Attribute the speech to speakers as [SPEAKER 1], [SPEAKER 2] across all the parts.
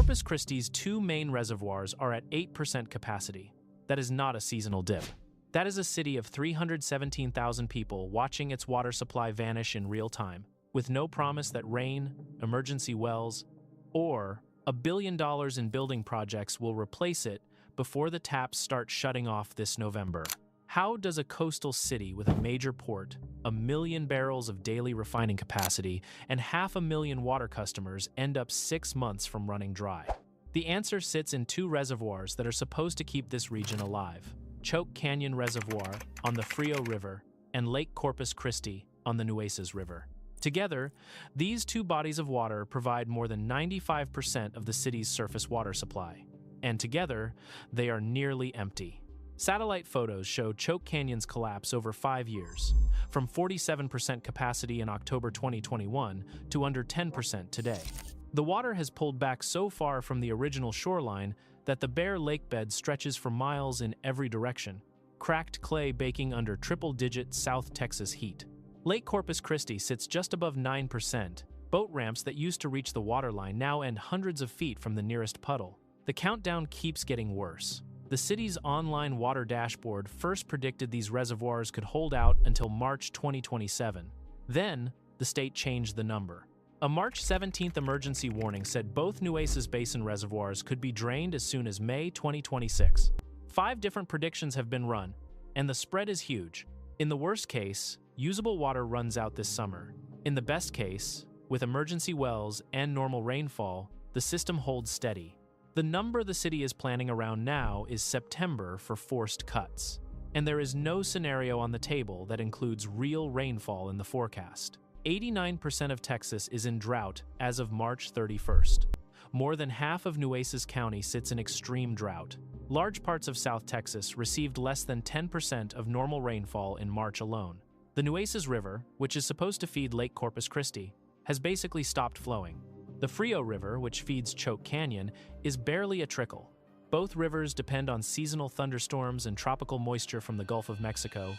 [SPEAKER 1] Corpus Christi's two main reservoirs are at 8% capacity. That is not a seasonal dip. That is a city of 317,000 people watching its water supply vanish in real time, with no promise that rain, emergency wells, or $1 billion in building projects will replace it before the taps start shutting off this November. How does a coastal city with a major port, 1 million barrels of daily refining capacity, and 500,000 water customers end up 6 months from running dry? The answer sits in two reservoirs that are supposed to keep this region alive: Choke Canyon Reservoir on the Frio River and Lake Corpus Christi on the Nueces River. Together, these two bodies of water provide more than 95% of the city's surface water supply. And together, they are nearly empty. Satellite photos show Choke Canyon's collapse over 5 years, from 47% capacity in October 2021 to under 10% today. The water has pulled back so far from the original shoreline that the bare lake bed stretches for miles in every direction, cracked clay baking under triple-digit South Texas heat. Lake Corpus Christi sits just above 9%. Boat ramps that used to reach the waterline now end hundreds of feet from the nearest puddle. The countdown keeps getting worse. The city's online water dashboard first predicted these reservoirs could hold out until March 2027. Then, the state changed the number. A March 17th emergency warning said both Nueces Basin reservoirs could be drained as soon as May 2026. 5 different predictions have been run, and the spread is huge. In the worst case, usable water runs out this summer. In the best case, with emergency wells and normal rainfall, the system holds steady. The number the city is planning around now is September for forced cuts, and there is no scenario on the table that includes real rainfall in the forecast. 89% of Texas is in drought as of March 31st. More than half of Nueces County sits in extreme drought. Large parts of South Texas received less than 10% of normal rainfall in March alone. The Nueces River, which is supposed to feed Lake Corpus Christi, has basically stopped flowing. The Frio River, which feeds Choke Canyon, is barely a trickle. Both rivers depend on seasonal thunderstorms and tropical moisture from the Gulf of Mexico,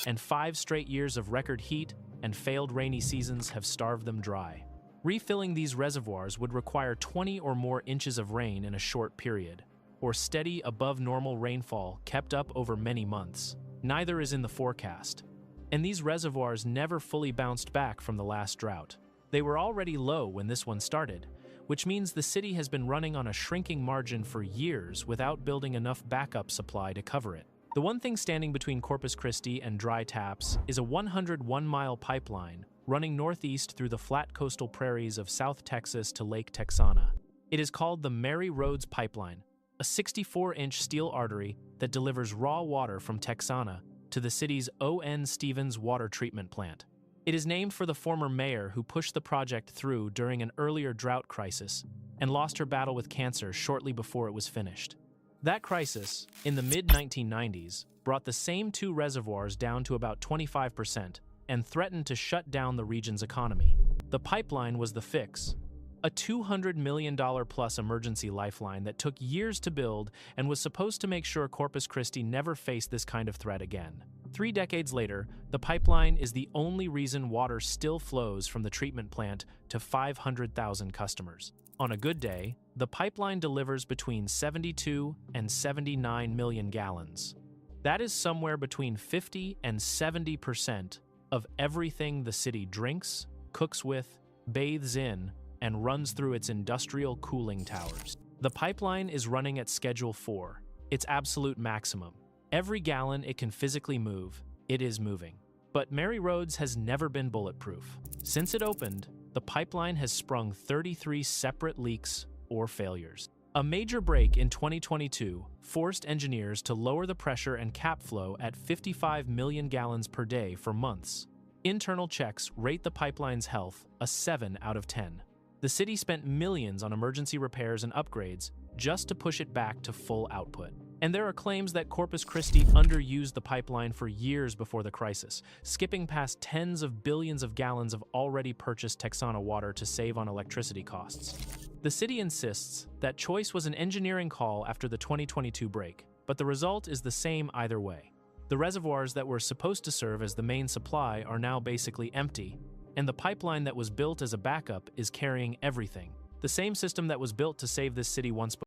[SPEAKER 1] and 5 straight years of record heat and failed rainy seasons have starved them dry. Refilling these reservoirs would require 20 or more inches of rain in a short period, or steady above normal rainfall kept up over many months. Neither is in the forecast. And these reservoirs never fully bounced back from the last drought. They were already low when this one started, which means the city has been running on a shrinking margin for years without building enough backup supply to cover it. The one thing standing between Corpus Christi and dry taps is a 101-mile pipeline running northeast through the flat coastal prairies of South Texas to Lake Texana. It is called the Mary Rhodes Pipeline, a 64-inch steel artery that delivers raw water from Texana to the city's O.N. Stevens water treatment plant. It is named for the former mayor who pushed the project through during an earlier drought crisis and lost her battle with cancer shortly before it was finished. That crisis, in the mid-1990s, brought the same two reservoirs down to about 25% and threatened to shut down the region's economy. The pipeline was the fix, a $200 million plus emergency lifeline that took years to build and was supposed to make sure Corpus Christi never faced this kind of threat again. 3 decades later, the pipeline is the only reason water still flows from the treatment plant to 500,000 customers. On a good day, the pipeline delivers between 72 and 79 million gallons. That is somewhere between 50 and 70% of everything the city drinks, cooks with, bathes in, and runs through its industrial cooling towers. The pipeline is running at Schedule 4, its absolute maximum. Every gallon it can physically move, it is moving. But Mary Rhodes has never been bulletproof. Since it opened, the pipeline has sprung 33 separate leaks or failures. A major break in 2022 forced engineers to lower the pressure and cap flow at 55 million gallons per day for months. Internal checks rate the pipeline's health a 7 out of 10. The city spent millions on emergency repairs and upgrades just to push it back to full output. And there are claims that Corpus Christi underused the pipeline for years before the crisis, skipping past tens of billions of gallons of already purchased Texana water to save on electricity costs. The city insists that choice was an engineering call after the 2022 break, but the result is the same either way. The reservoirs that were supposed to serve as the main supply are now basically empty, and the pipeline that was built as a backup is carrying everything. the same system that was built to save this city once before.